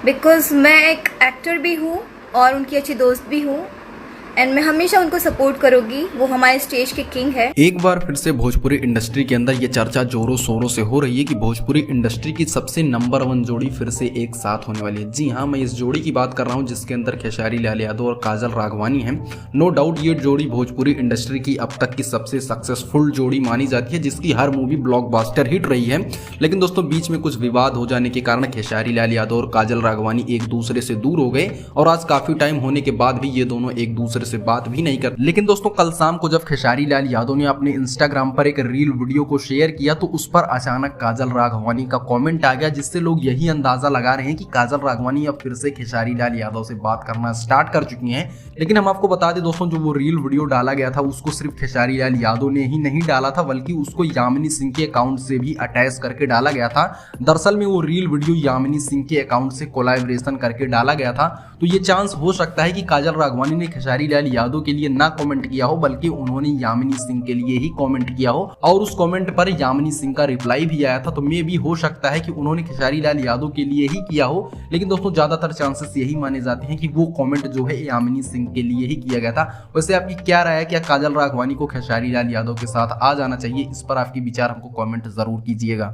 Because मैं एक actor भी हूँ और उनकी अच्छी दोस्त भी हूँ एंड मैं हमेशा उनको सपोर्ट करूँगी। वो हमारे स्टेज के किंग है। एक बार फिर से भोजपुरी इंडस्ट्री के अंदर ये चर्चा जोरों शोरों से हो रही है कि भोजपुरी इंडस्ट्री की सबसे नंबर 1 जोड़ी फिर से एक साथ होने वाली है। जी हाँ, मैं इस जोड़ी की बात कर rहा हूँ जिसके अंदर खेसारी लाल यादव और काजल राघवानी है। नो डाउट ये जोड़ी भोजपुरी इंडस्ट्री की अब तक की सबसे सक्सेसफुल जोड़ी मानी जाती है, जिसकी हर मूवी ब्लॉकबस्टर हिट रही है। लेकिन दोस्तों बीच में कुछ विवाद हो जाने के कारण खेसारी लाल यादव और काजल राघवानी एक दूसरे से दूर हो गए और आज काफी टाइम होने के बाद भी ये दोनों एक दूसरे से बात भी नहीं कर। लेकिन दोस्तों कल शाम को जब खेसारी लाल यादव ने अपने इंस्टाग्राम पर एक रील वीडियो को शेयर किया तो उस पर अचानक काजल राघवानी का कमेंट आ गया, जिससे लोग यही अंदाजा लगा रहे हैं कि काजल राघवानी अब फिर से खेसारी लाल यादव से बात करना स्टार्ट कर चुकी हैं। लेकिन हम आपको बता दें दोस्तों, जो वो रील वीडियो डाला गया था उसको सिर्फ खेसारी लाल यादव ने ही नहीं डाला था, बल्कि उसको यामिनी सिंह के अकाउंट से भी अटैच करके डाला गया था। दरअसल में वो रील वीडियो यामिनी सिंह के अकाउंट से कोलैबोरेशन करके डाला गया था। तो ये चांस हो सकता है कि काजल राघवानी ने खेसारी लाल यादव के लिए ना कमेंट किया हो, बल्कि उन्होंने यामिनी सिंह के लिए ही कमेंट किया हो और उस कमेंट पर यामिनी सिंह का रिप्लाई भी आया था। तो मे भी हो सकता है कि उन्होंने खेसारी लाल यादव के लिए ही किया हो। लेकिन दोस्तों ज्यादातर चांसेस यही माने जाते हैं कि वो कमेंट जो है यामिनी सिंह के लिए ही किया गया था। वैसे आपकी क्या राय है, क्या काजल राघवानी को खेसारी लाल यादव के साथ आ जाना चाहिए? इस पर आपके विचार हमको कमेंट जरूर कीजिएगा।